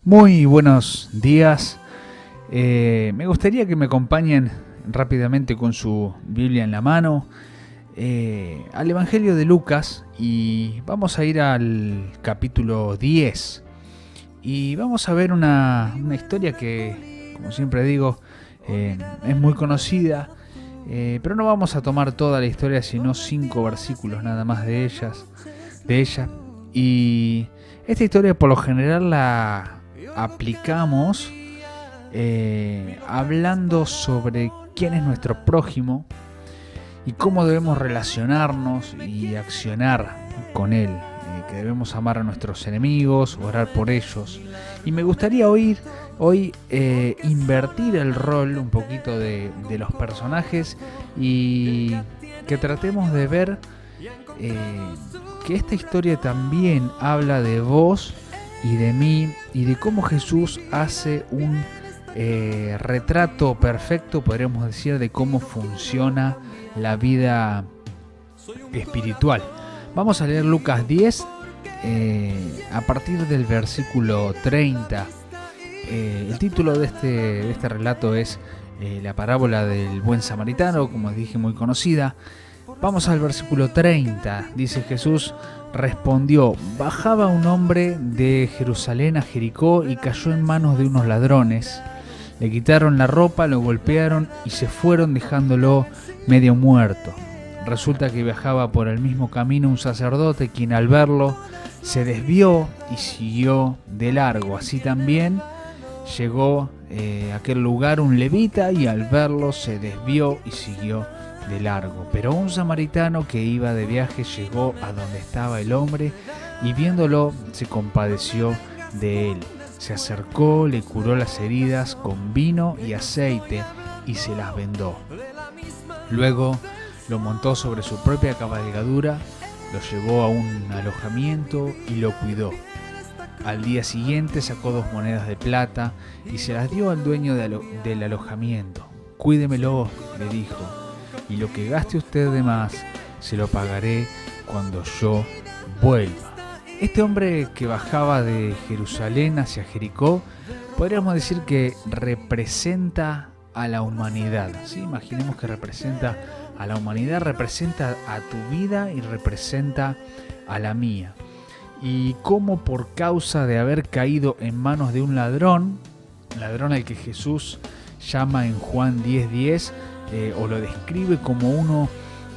Muy buenos días. Me gustaría que me acompañen rápidamente con su Biblia en la mano al Evangelio de Lucas y vamos a ir al capítulo 10 y vamos a ver una historia que, como siempre digo, es muy conocida, pero no vamos a tomar toda la historia, sino 5 versículos nada más de ella. Y esta historia por lo general la aplicamos hablando sobre quién es nuestro prójimo y cómo debemos relacionarnos y accionar con él, que debemos amar a nuestros enemigos, orar por ellos. Y me gustaría hoy invertir el rol un poquito de los personajes y que tratemos de ver eh, que esta historia también habla de vos y de mí y de cómo Jesús hace un retrato perfecto, podríamos decir, de cómo funciona la vida espiritual. Vamos a leer Lucas 10 a partir del versículo 30. El título de este relato es la parábola del buen samaritano, como dije, muy conocida. Vamos al versículo 30. Dice Jesús respondió: bajaba un hombre de Jerusalén a Jericó y cayó en manos de unos ladrones. Le quitaron la ropa, lo golpearon y se fueron dejándolo medio muerto. Resulta que viajaba por el mismo camino un sacerdote, quien al verlo se desvió y siguió de largo. Así también llegó a aquel lugar un levita y al verlo se desvió y siguió de largo. Pero un samaritano que iba de viaje llegó a donde estaba el hombre y viéndolo se compadeció de él. Se acercó, le curó las heridas con vino y aceite y se las vendó. Luego lo montó sobre su propia cabalgadura, lo llevó a un alojamiento y lo cuidó. Al día siguiente sacó 2 monedas de plata y se las dio al dueño del alojamiento. Cuídemelo, le dijo, y lo que gaste usted de más se lo pagaré cuando yo vuelva. Este hombre que bajaba de Jerusalén hacia Jericó, podríamos decir que representa a la humanidad, ¿sí? Imaginemos que representa a la humanidad, representa a tu vida y representa a la mía. Y cómo por causa de haber caído en manos de un ladrón al que Jesús llama en Juan 10:10, o lo describe como uno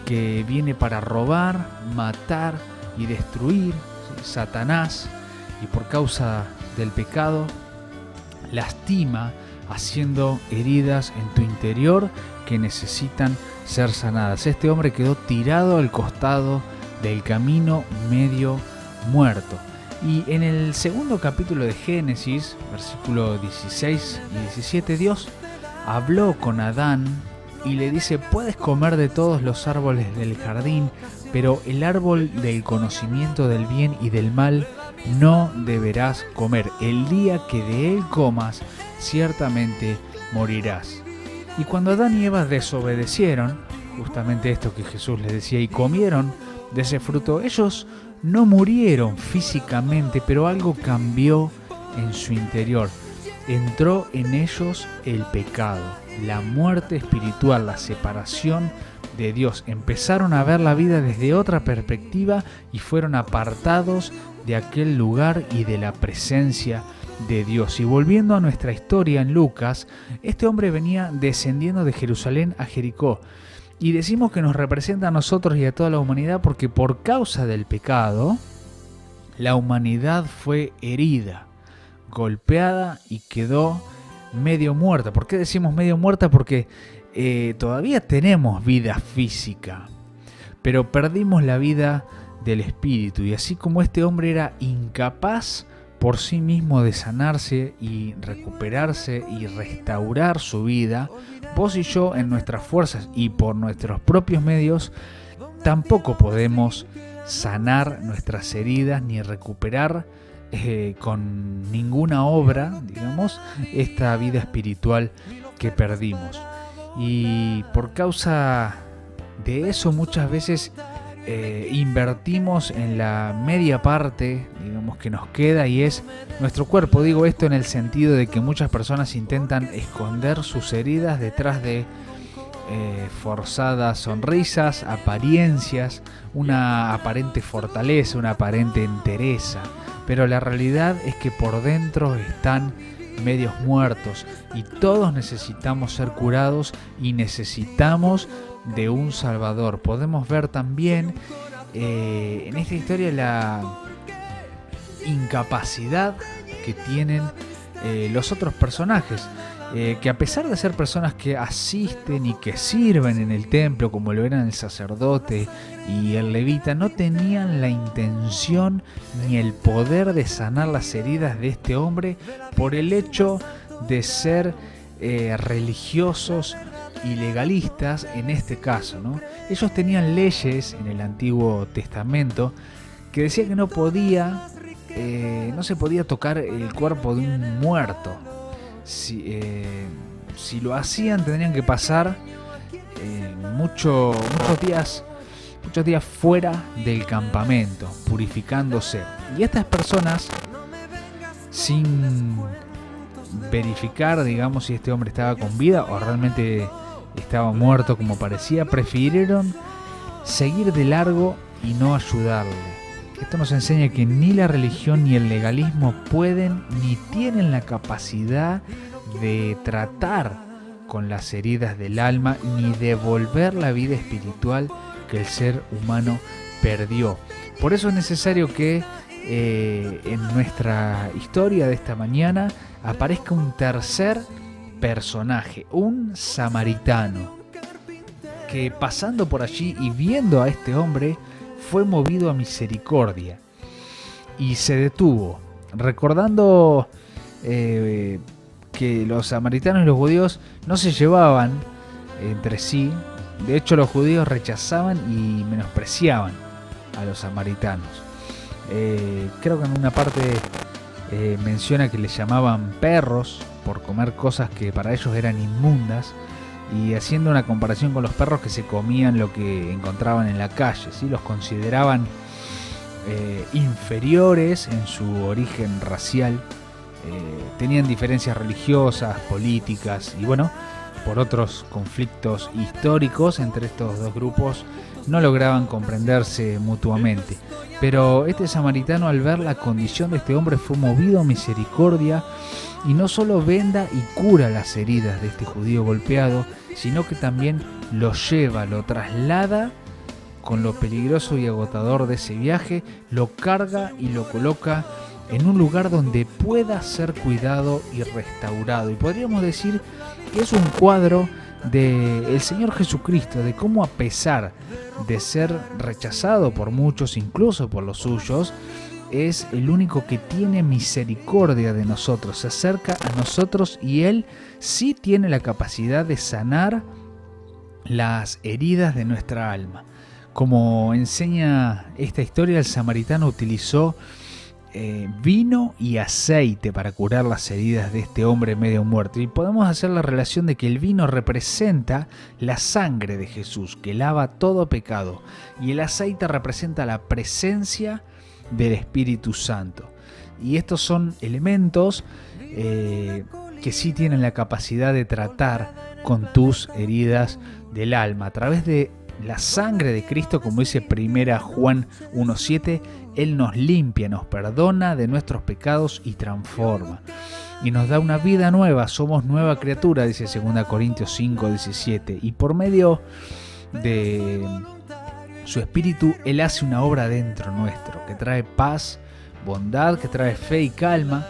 que viene para robar, matar y destruir, Satanás, y por causa del pecado lastima haciendo heridas en tu interior que necesitan ser sanadas. Este hombre quedó tirado al costado del camino medio muerto. Y en el segundo capítulo de Génesis, versículo 16 y 17, Dios habló con Adán y le dice: puedes comer de todos los árboles del jardín, pero el árbol del conocimiento del bien y del mal no deberás comer. El día que de él comas, ciertamente morirás. Y cuando Adán y Eva desobedecieron, justamente esto que Jesús les decía, y comieron de ese fruto, ellos no murieron físicamente, pero algo cambió en su interior. Entró en ellos el pecado, la muerte espiritual, la separación de Dios. Empezaron a ver la vida desde otra perspectiva y fueron apartados de aquel lugar y de la presencia de Dios. Y volviendo a nuestra historia en Lucas, este hombre venía descendiendo de Jerusalén a Jericó. Y decimos que nos representa a nosotros y a toda la humanidad porque por causa del pecado, la humanidad fue herida, golpeada y quedó medio muerta. ¿Por qué decimos medio muerta? Porque todavía tenemos vida física, pero perdimos la vida del espíritu. Y así como este hombre era incapaz por sí mismo de sanarse y recuperarse y restaurar su vida, vos y yo en nuestras fuerzas y por nuestros propios medios tampoco podemos sanar nuestras heridas ni recuperar con ninguna obra, digamos, esta vida espiritual que perdimos. Y por causa de eso muchas veces invertimos en la media parte, digamos, que nos queda, y es nuestro cuerpo. Digo esto en el sentido de que muchas personas intentan esconder sus heridas detrás de forzadas sonrisas, apariencias, una aparente fortaleza, una aparente entereza, pero la realidad es que por dentro están medios muertos, y todos necesitamos ser curados y necesitamos de un Salvador. Podemos ver también en esta historia la incapacidad que tienen los otros personajes, que a pesar de ser personas que asisten y que sirven en el templo, como lo eran el sacerdote y el levita, no tenían la intención ni el poder de sanar las heridas de este hombre por el hecho de ser religiosos y legalistas en este caso, ¿no? Ellos tenían leyes en el Antiguo Testamento que decía que no se podía tocar el cuerpo de un muerto. Si lo hacían, tendrían que pasar muchos días fuera del campamento, purificándose. Y estas personas, sin verificar, digamos, si este hombre estaba con vida o realmente estaba muerto como parecía, prefirieron seguir de largo y no ayudarle. Esto nos enseña que ni la religión ni el legalismo pueden ni tienen la capacidad de tratar con las heridas del alma ni devolver la vida espiritual que el ser humano perdió. Por eso es necesario que en nuestra historia de esta mañana aparezca un tercer personaje, un samaritano, que pasando por allí y viendo a este hombre fue movido a misericordia y se detuvo, recordando que los samaritanos y los judíos no se llevaban entre sí. De hecho, los judíos rechazaban y menospreciaban a los samaritanos. Creo que en una parte menciona que les llamaban perros por comer cosas que para ellos eran inmundas, y haciendo una comparación con los perros que se comían lo que encontraban en la calle, ¿sí? Los consideraban inferiores en su origen racial, tenían diferencias religiosas, políticas y bueno, por otros conflictos históricos entre estos dos grupos no lograban comprenderse mutuamente. Pero este samaritano, al ver la condición de este hombre, fue movido a misericordia y no solo venda y cura las heridas de este judío golpeado, sino que también lo lleva, lo traslada con lo peligroso y agotador de ese viaje, lo carga y lo coloca en un lugar donde pueda ser cuidado y restaurado. Y podríamos decir que es un cuadro del Señor Jesucristo, de cómo, a pesar de ser rechazado por muchos, incluso por los suyos, es el único que tiene misericordia de nosotros, se acerca a nosotros y Él sí tiene la capacidad de sanar las heridas de nuestra alma. Como enseña esta historia, el samaritano utilizó vino y aceite para curar las heridas de este hombre medio muerto. Y podemos hacer la relación de que el vino representa la sangre de Jesús, que lava todo pecado, y el aceite representa la presencia del Espíritu Santo. Y estos son elementos que sí tienen la capacidad de tratar con tus heridas del alma. A través de la sangre de Cristo, como dice 1 Juan 1:7, Él nos limpia, nos perdona de nuestros pecados y transforma. Y nos da una vida nueva, somos nueva criatura, dice 2 Corintios 5:17. Y por medio de su Espíritu, Él hace una obra dentro nuestro, que trae paz, bondad, que trae fe y calma,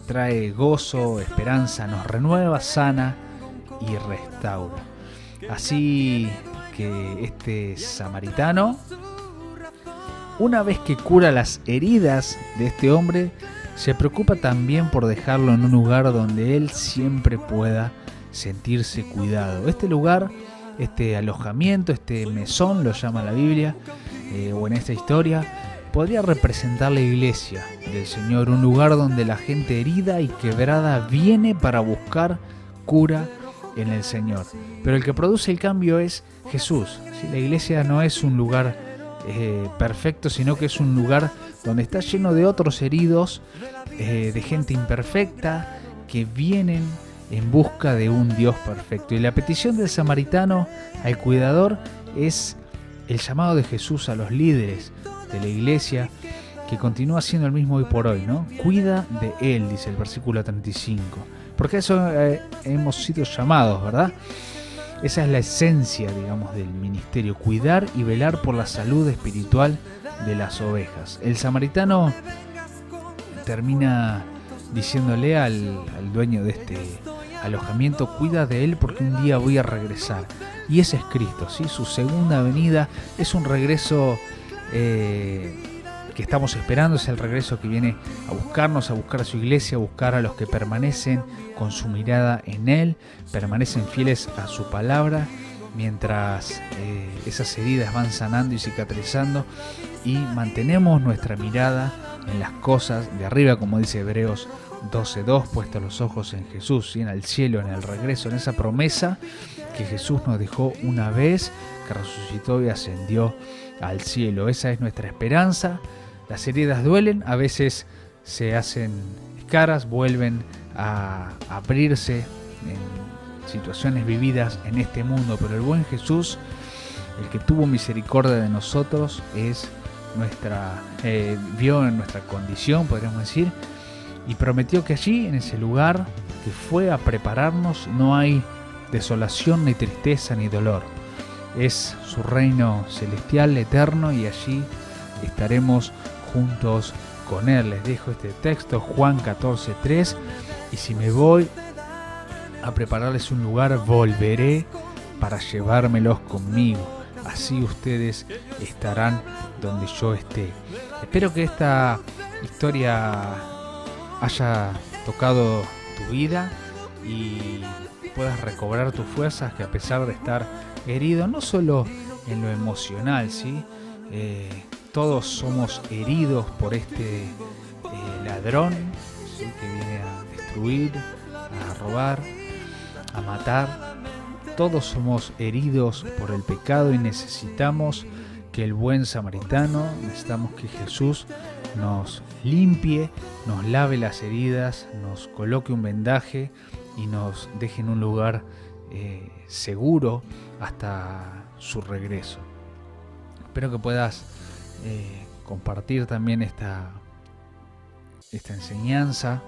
trae gozo, esperanza, nos renueva, sana y restaura. Así que este samaritano, una vez que cura las heridas de este hombre, se preocupa también por dejarlo en un lugar donde él siempre pueda sentirse cuidado. Este lugar, este alojamiento, este mesón, lo llama la Biblia, o en esta historia, podría representar la iglesia del Señor, un lugar donde la gente herida y quebrada viene para buscar cura en el Señor. Pero el que produce el cambio es Jesús. ¿Sí? La iglesia no es un lugar perfecto, sino que es un lugar donde está lleno de otros heridos, de gente imperfecta que vienen en busca de un Dios perfecto. Y la petición del samaritano al cuidador es el llamado de Jesús a los líderes de la iglesia, que continúa siendo el mismo hoy por hoy, ¿no? Cuida de él, dice el versículo 35. Porque a eso hemos sido llamados, ¿verdad? Esa es la esencia, digamos, del ministerio: cuidar y velar por la salud espiritual de las ovejas. El samaritano termina diciéndole al dueño de este alojamiento: cuida de él porque un día voy a regresar. Y ese es Cristo, ¿sí? Su segunda venida es un regreso que estamos esperando, es el regreso que viene a buscarnos, a buscar a su iglesia, a buscar a los que permanecen con su mirada en Él, permanecen fieles a su palabra, mientras esas heridas van sanando y cicatrizando, y mantenemos nuestra mirada en las cosas de arriba, como dice Hebreos 12:2, puestos los ojos en Jesús, y en el cielo, en el regreso, en esa promesa que Jesús nos dejó una vez que resucitó y ascendió al cielo. Esa es nuestra esperanza. Las heridas duelen, a veces se hacen caras, vuelven a abrirse en situaciones vividas en este mundo, pero el buen Jesús, el que tuvo misericordia de nosotros, vio en nuestra condición, podríamos decir, y prometió que allí, en ese lugar que fue a prepararnos, no hay desolación, ni tristeza, ni dolor. Es su reino celestial, eterno, y allí estaremos juntos con Él. Les dejo este texto, Juan 14:3, y si me voy a prepararles un lugar, volveré para llevármelos conmigo. Así ustedes estarán donde yo esté. Espero que esta historia haya tocado tu vida y puedas recobrar tus fuerzas, que a pesar de estar herido, no solo en lo emocional, ¿sí? Todos somos heridos por este ladrón, ¿sí? Que viene a destruir, a robar, a matar. Todos somos heridos por el pecado y necesitamos que el buen samaritano, necesitamos que Jesús nos limpie, nos lave las heridas, nos coloque un vendaje y nos deje en un lugar seguro hasta su regreso. Espero que puedas compartir también esta enseñanza,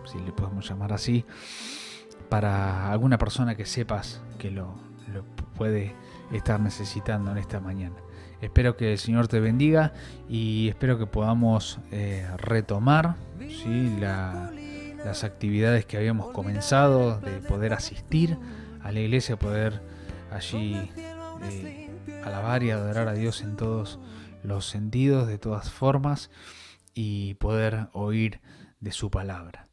si le podemos llamar así, para alguna persona que sepas que lo puede estar necesitando en esta mañana. Espero que el Señor te bendiga y espero que podamos retomar, ¿sí?, las actividades que habíamos comenzado, de poder asistir a la iglesia, poder allí alabar y adorar a Dios en todos los sentidos, de todas formas, y poder oír de su palabra.